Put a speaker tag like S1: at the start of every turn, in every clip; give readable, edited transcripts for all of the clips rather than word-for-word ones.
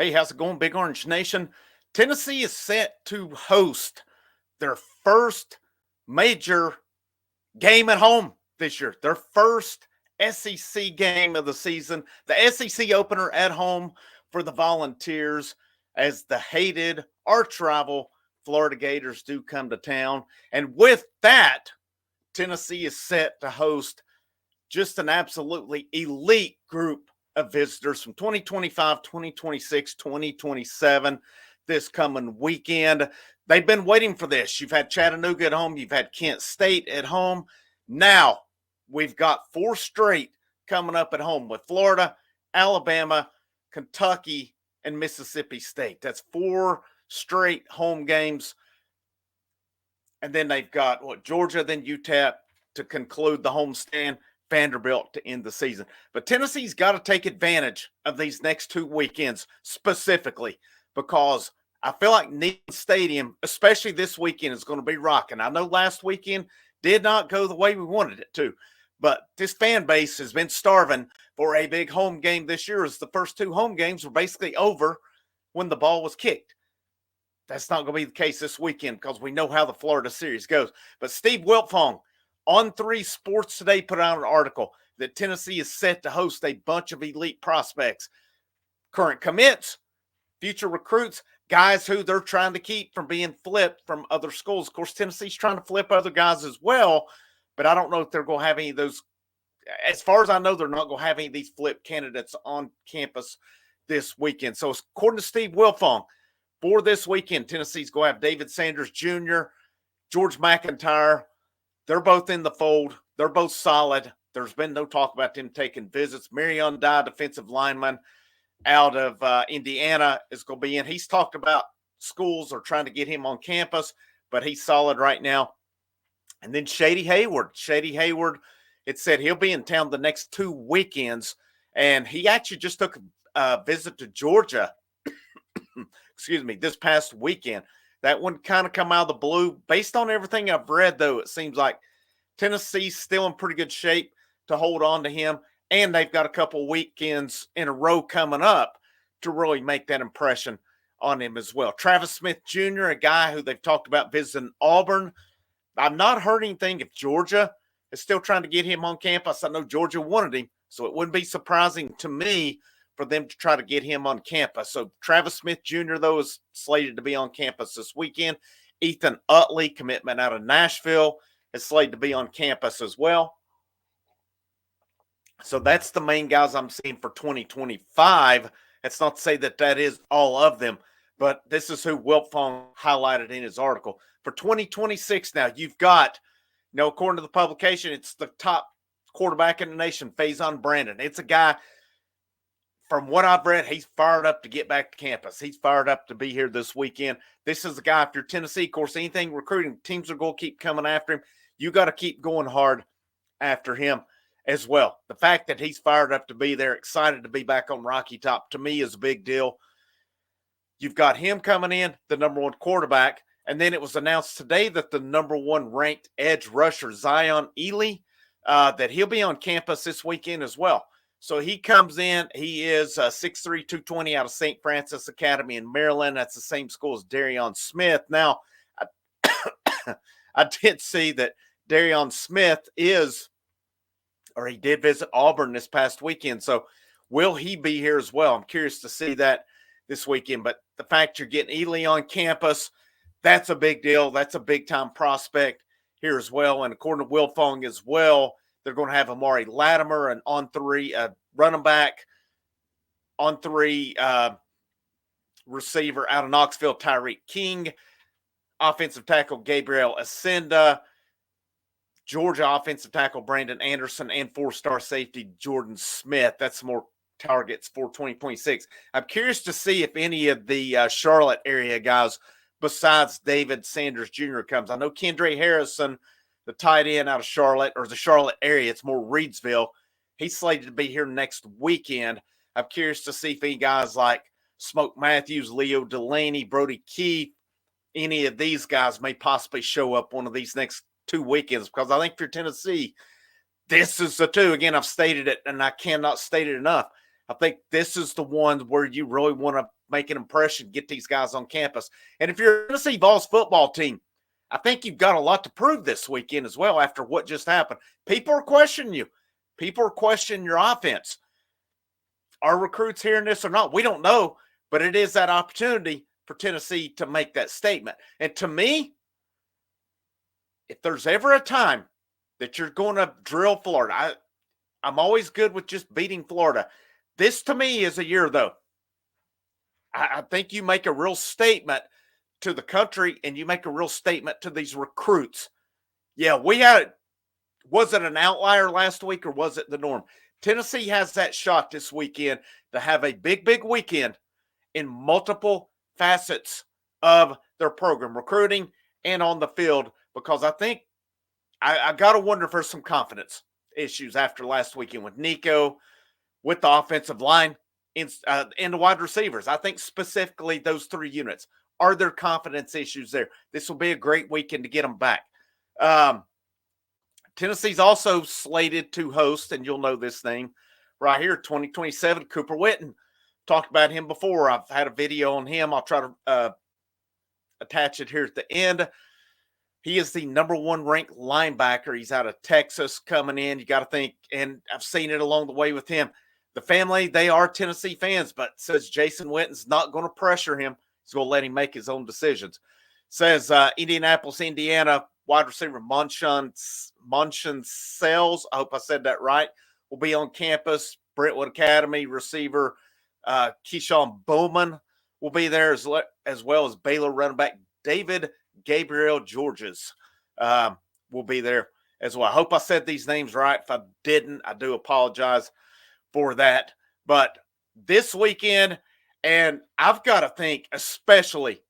S1: Hey, how's it going, Big Orange Nation? Tennessee is set to host their first major game at home this year. Their first SEC game of the season. The SEC opener at home for the Volunteers as the hated arch rival Florida Gators do come to town. And with that, Tennessee is set to host just an absolutely elite group of visitors from 2025, 2026, 2027 this coming weekend. They've been waiting for this. You've had Chattanooga at home. You've had Kent State at home. Now we've got four straight coming up at home with Florida, Alabama, Kentucky, and Mississippi State. That's four straight home games. And then they've got Georgia, then UTEP to conclude the homestand, Vanderbilt to end the season. But Tennessee's got to take advantage of these next two weekends specifically because I feel like Neyland Stadium, especially this weekend, is going to be rocking. I know last weekend did not go the way we wanted it to, but this fan base has been starving for a big home game this year as the first two home games were basically over when the ball was kicked. That's not going to be the case this weekend because we know how the Florida series goes. But Steve Wiltfong on 3 Sports Today put out an article that Tennessee is set to host a bunch of elite prospects, current commits, future recruits, guys who they're trying to keep from being flipped from other schools. Of course, Tennessee's trying to flip other guys as well, but I don't know if they're going to have any of those. As far as I know, they're not going to have any of these flip candidates on campus this weekend. So according to Steve Wiltfong, for this weekend, Tennessee's going to have David Sanders Jr., George McIntyre. They're both in the fold. They're both solid. There's been no talk about them taking visits. Marion Dye, defensive lineman out of Indiana, is going to be in. He's talked about schools are trying to get him on campus, but he's solid right now. And then Shady Hayward. It said he'll be in town the next 2 weekends, and he actually just took a visit to Georgia, this past weekend. That one kind of come out of the blue. Based on everything I've read, though, it seems like Tennessee's still in pretty good shape to hold on to him, and they've got a couple weekends in a row coming up to really make that impression on him as well. Travis Smith Jr., a guy who they've talked about visiting Auburn. I've not heard anything if Georgia is still trying to get him on campus. I know Georgia wanted him, so it wouldn't be surprising to me for them to try to get him on campus. So Travis Smith Jr., though, is slated to be on campus this weekend. Ethan Utley, commitment out of Nashville, is slated to be on campus as well. So that's the main guys I'm seeing for 2025. That's not to say that that is all of them, but this is who Wiltfong highlighted in his article. For 2026 now, you've got, according to the publication, it's the top quarterback in the nation, Faison Brandon. It's a guy, from what I've read, he's fired up to get back to campus. He's fired up to be here this weekend. This is a guy, if you're Tennessee, of course, anything recruiting, teams are going to keep coming after him. You got to keep going hard after him as well. The fact that he's fired up to be there, excited to be back on Rocky Top, to me is a big deal. You've got him coming in, the number 1 quarterback, and then it was announced today that the number 1 ranked edge rusher, Zion Ely, that he'll be on campus this weekend as well. So he comes in. He is 6'3", 220 out of St. Francis Academy in Maryland. That's the same school as Darion Smith. Now, I did see that Darion Smith he did visit Auburn this past weekend. So will he be here as well? I'm curious to see that this weekend. But the fact you're getting Ely on campus, that's a big deal. That's a big-time prospect here as well. And according to Wiltfong as well, they're going to have Amari Latimer, an on-3 running back, on-3 receiver out of Knoxville, Tyreek King, offensive tackle Gabriel Ascenda, Georgia offensive tackle Brandon Anderson, and 4-star safety Jordan Smith. That's more targets for 2026. I'm curious to see if any of the Charlotte area guys besides David Sanders Jr. comes. I know Kendra Harrison, the tight end out of Charlotte, or the Charlotte area, it's more Reidsville. He's slated to be here next weekend. I'm curious to see if any guys like Smoke Matthews, Leo Delaney, Brody Keith, any of these guys may possibly show up one of these next 2 weekends, because I think for Tennessee, this is the 2. Again, I've stated it, and I cannot state it enough. I think this is the one where you really want to make an impression, get these guys on campus. And if you're a Tennessee Vols football team, I think you've got a lot to prove this weekend as well after what just happened. People are questioning you. People are questioning your offense. Are recruits hearing this or not? We don't know, but it is that opportunity for Tennessee to make that statement. And to me, if there's ever a time that you're going to drill Florida, I'm always good with just beating Florida. This, to me, is a year, though. I think you make a real statement to the country and you make a real statement to these recruits. Yeah, was it an outlier last week or was it the norm? Tennessee has that shot this weekend to have a big, big weekend in multiple facets of their program, recruiting and on the field, because I think I got to wonder if there's some confidence issues after last weekend with Nico, with the offensive line, and the wide receivers. I think specifically those three units. Are there confidence issues there? This will be a great weekend to get them back. Tennessee's also slated to host, and you'll know this name right here, 2027, Cooper Witten. Talked about him before. I've had a video on him. I'll try to attach it here at the end. He is the number one ranked linebacker. He's out of Texas coming in. You got to think, and I've seen it along the way with him. The family, they are Tennessee fans, but says Jason Witten's not going to pressure him. He's going to let him make his own decisions. Says Indianapolis, Indiana, wide receiver Monshon Sells, I hope I said that right, will be on campus. Brentwood Academy receiver Keyshawn Bowman will be there as well as Baylor running back David Gabriel Georges will be there as well. I hope I said these names right. If I didn't, I do apologize for that. But this weekend, and I've got to think especially,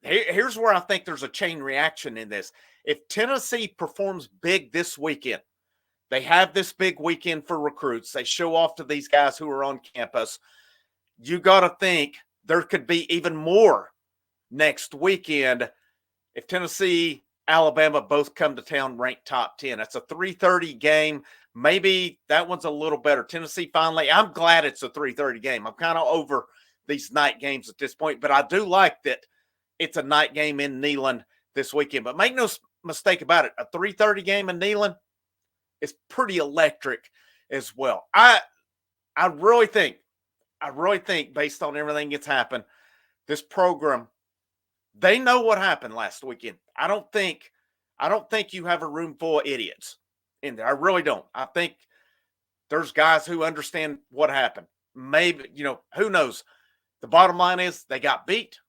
S1: here's where I think there's a chain reaction in this. If Tennessee performs big this weekend, they have this big weekend for recruits. They show off to these guys who are on campus. You got to think there could be even more next weekend if Tennessee, Alabama both come to town ranked top 10. That's a 3:30 game. Maybe that one's a little better. Tennessee finally, I'm glad it's a 3:30 game. I'm kind of over these night games at this point, but I do like that it's a night game in Neyland this weekend. But make no mistake about it, a 3:30 game in Neyland is pretty electric as well. I really think based on everything that's happened, this program, they know what happened last weekend. I don't think you have a room full of idiots in there. I really don't. I think there's guys who understand what happened. Maybe, who knows? The bottom line is they got beat.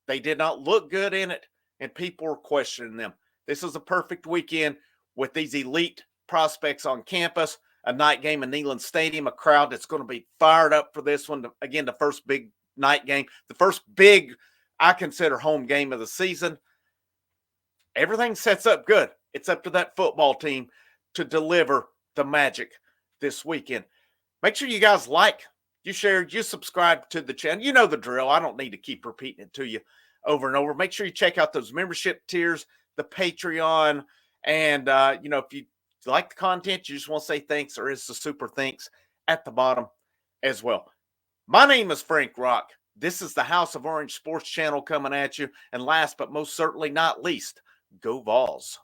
S1: They did not look good in it, and people were questioning them. This is a perfect weekend with these elite prospects on campus, a night game in Neyland Stadium, a crowd that's going to be fired up for this one. Again, the first big night game, the first big, I consider, home game of the season. Everything sets up good. It's up to that football team to deliver the magic this weekend. Make sure you guys like, you share, you subscribe to the channel. You know the drill. I don't need to keep repeating it to you over and over. Make sure you check out those membership tiers, the Patreon, and, if you like the content, you just want to say thanks, or is the super thanks at the bottom as well. My name is Frank Rock. This is the House of Orange Sports Channel coming at you. And last but most certainly not least, go Vols.